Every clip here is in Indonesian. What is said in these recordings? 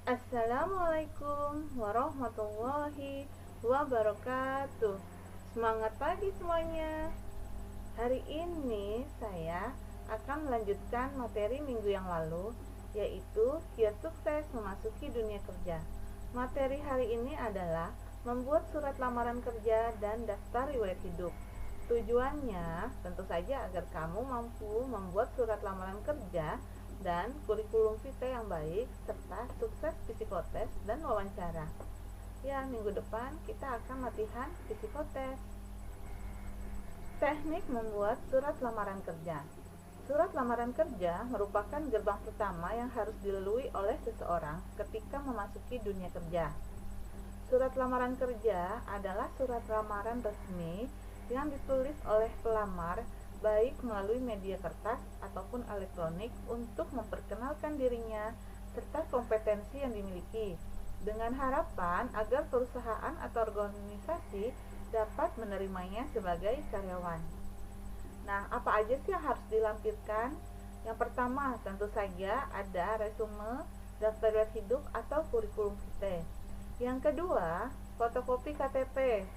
Assalamualaikum warahmatullahi wabarakatuh. Semangat pagi semuanya. Hari ini saya akan melanjutkan materi minggu yang lalu, yaitu kiat sukses memasuki dunia kerja. Materi hari ini adalah membuat surat lamaran kerja dan daftar riwayat hidup. Tujuannya tentu saja agar kamu mampu membuat surat lamaran kerja dan kurikulum vitae yang baik serta sukses psikotes dan wawancara. Ya, minggu depan kita akan latihan psikotes. Teknik membuat surat lamaran kerja. Surat lamaran kerja merupakan gerbang pertama yang harus dilalui oleh seseorang ketika memasuki dunia kerja. Surat lamaran kerja adalah surat lamaran resmi yang ditulis oleh pelamar baik melalui media kertas ataupun elektronik untuk memperkenalkan dirinya serta kompetensi yang dimiliki, dengan harapan agar perusahaan atau organisasi dapat menerimanya sebagai karyawan. Nah, apa aja sih yang harus dilampirkan? Yang pertama, tentu saja ada resume, daftar riwayat hidup atau kurikulum vitae. Yang kedua, fotokopi KTP.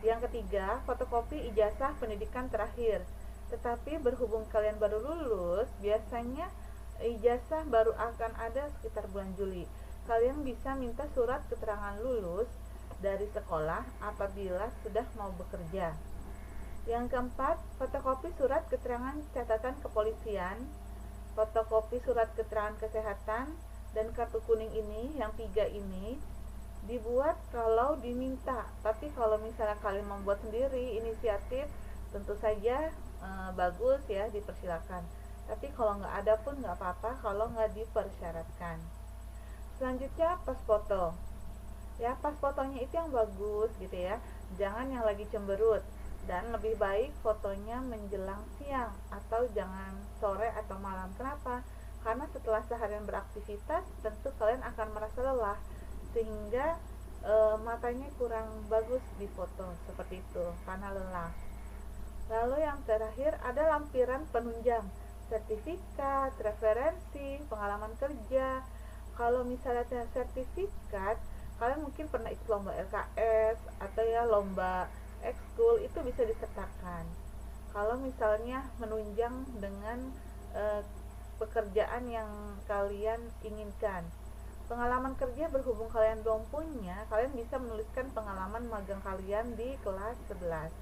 Yang ketiga, fotokopi ijazah pendidikan terakhir. Tetapi berhubung kalian baru lulus, biasanya ijazah baru akan ada sekitar bulan Juli. Kalian bisa minta surat keterangan lulus dari sekolah apabila sudah mau bekerja. Yang keempat, fotokopi surat keterangan catatan kepolisian, fotokopi surat keterangan kesehatan, dan kartu kuning ini, yang tiga ini dibuat kalau diminta. Tapi kalau misalnya kalian membuat sendiri inisiatif, tentu saja bagus ya, dipersilakan. Tapi kalau nggak ada pun nggak apa-apa kalau nggak dipersyaratkan. Selanjutnya pas foto. Ya, pas fotonya itu yang bagus gitu ya, jangan yang lagi cemberut, dan lebih baik fotonya menjelang siang atau jangan sore atau malam. Kenapa? Karena setelah seharian beraktivitas tentu kalian akan merasa lelah sehingga matanya kurang bagus di foto seperti itu karena lelah. Lalu yang terakhir ada lampiran penunjang, sertifikat, referensi, pengalaman kerja. Kalau misalnya sertifikat, kalian mungkin pernah ikut lomba LKS atau ya lomba ekskul, itu bisa disertakan. Kalau misalnya menunjang dengan e, pekerjaan yang kalian inginkan. Pengalaman kerja berhubung kalian belum punya, kalian bisa menuliskan pengalaman magang kalian di kelas 11.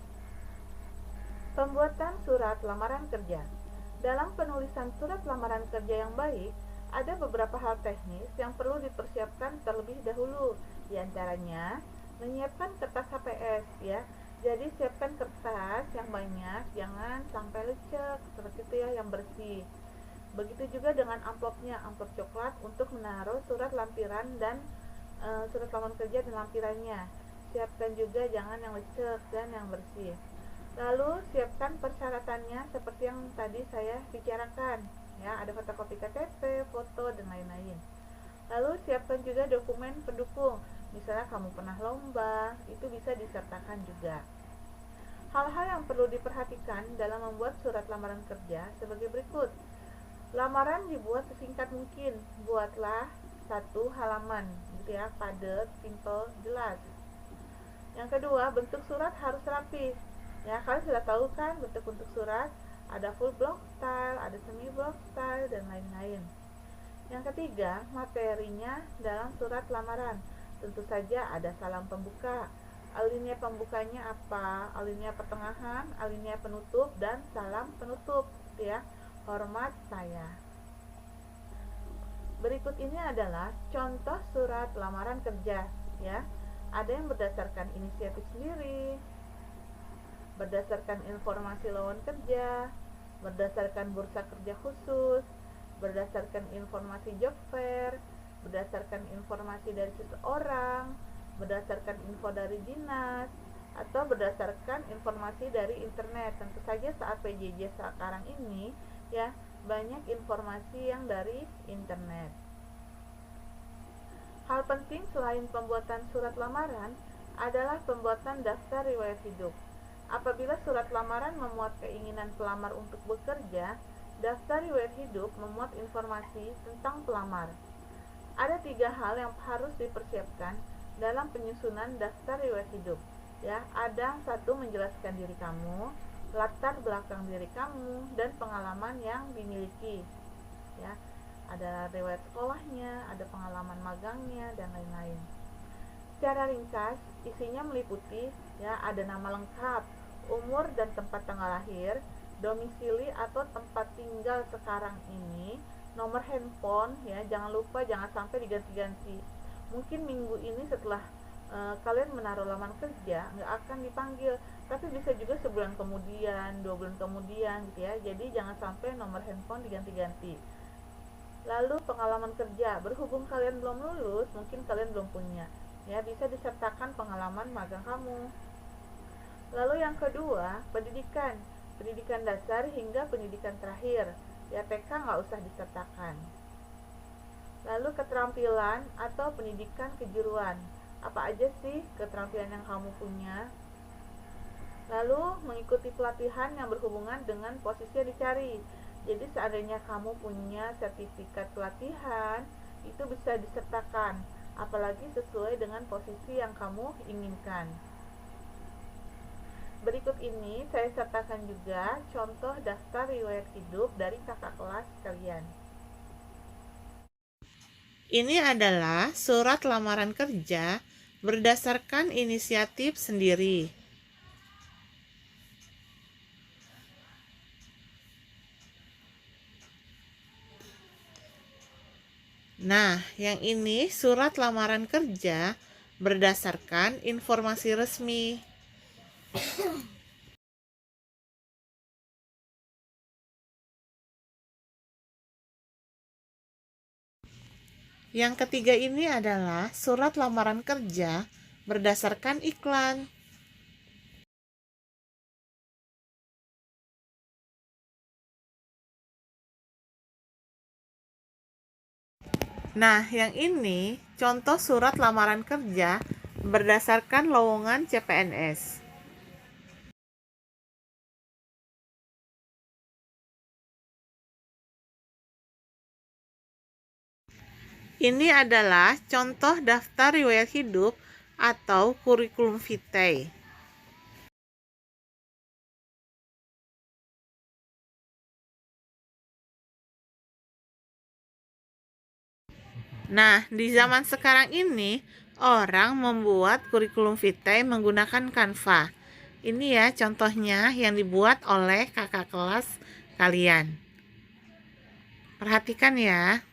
Pembuatan surat lamaran kerja. Dalam penulisan surat lamaran kerja yang baik, ada beberapa hal teknis yang perlu dipersiapkan terlebih dahulu. Di antaranya, menyiapkan kertas HPS ya. Jadi siapkan kertas yang banyak, jangan sampai lecek seperti itu ya, yang bersih. Begitu juga dengan amplopnya, amplop coklat untuk menaruh surat lampiran dan surat lamaran kerja dan lampirannya. Siapkan juga jangan yang lecek dan yang bersih. Lalu siapkan persyaratannya seperti yang tadi saya bicarakan, ya, ada fotokopi KTP, foto dan lain-lain. Lalu siapkan juga dokumen pendukung, misalnya kamu pernah lomba, itu bisa disertakan juga. Hal-hal yang perlu diperhatikan dalam membuat surat lamaran kerja sebagai berikut. Lamaran dibuat sesingkat mungkin, buatlah satu halaman, gitu ya, padat, simple, jelas. Yang kedua, bentuk surat harus rapi. Ya, kalian sudah tahu kan bentuk-bentuk surat, ada full block style, ada semi block style, dan lain-lain. Yang ketiga, materinya dalam surat lamaran. Tentu saja ada salam pembuka, alinea pembukanya apa, alinea pertengahan, alinea penutup, dan salam penutup, gitu ya. Hormat saya. Berikut ini adalah contoh surat lamaran kerja, ya. Ada yang berdasarkan inisiatif sendiri, berdasarkan informasi lowongan kerja, berdasarkan bursa kerja khusus, berdasarkan informasi job fair, berdasarkan informasi dari seseorang, berdasarkan info dari dinas, atau berdasarkan informasi dari internet. Tentu saja saat PJJ sekarang ini ya, banyak informasi yang dari internet. Hal penting selain pembuatan surat lamaran adalah pembuatan daftar riwayat hidup. Apabila surat lamaran memuat keinginan pelamar untuk bekerja, daftar riwayat hidup memuat informasi tentang pelamar. Ada 3 hal yang harus dipersiapkan dalam penyusunan daftar riwayat hidup. Ya, ada 1, menjelaskan diri kamu, latar belakang diri kamu, dan pengalaman yang dimiliki. Ya, ada riwayat sekolahnya, ada pengalaman magangnya, dan lain-lain. Secara ringkas, isinya meliputi ya ada nama lengkap, umur dan tempat tanggal lahir, domisili atau tempat tinggal sekarang ini, nomor handphone ya, jangan lupa jangan sampai diganti-ganti. Mungkin minggu ini setelah kalian menaruh lamaran kerja nggak akan dipanggil, tapi bisa juga sebulan kemudian, 2 bulan kemudian gitu ya. Jadi jangan sampai nomor handphone diganti-ganti. Lalu pengalaman kerja, berhubung kalian belum lulus, mungkin kalian belum punya. Ya, bisa disertakan pengalaman magang kamu. Lalu yang kedua, pendidikan. Pendidikan dasar hingga pendidikan terakhir. Ya, TK nggak usah disertakan. Lalu keterampilan atau pendidikan kejuruan. Apa aja sih keterampilan yang kamu punya? Lalu mengikuti pelatihan yang berhubungan dengan posisi yang dicari. Jadi seandainya kamu punya sertifikat pelatihan, itu bisa disertakan, apalagi sesuai dengan posisi yang kamu inginkan. Berikut ini saya sertakan juga contoh daftar riwayat hidup dari kakak kelas kalian. Ini adalah surat lamaran kerja berdasarkan inisiatif sendiri. Nah, yang ini surat lamaran kerja berdasarkan informasi resmi. Yang ketiga ini adalah surat lamaran kerja berdasarkan iklan. Nah, yang ini contoh surat lamaran kerja berdasarkan lowongan CPNS. Ini adalah contoh daftar riwayat hidup atau kurikulum vitae. Nah, di zaman sekarang ini, orang membuat kurikulum vitae menggunakan Canva. Ini ya contohnya yang dibuat oleh kakak kelas kalian. Perhatikan ya.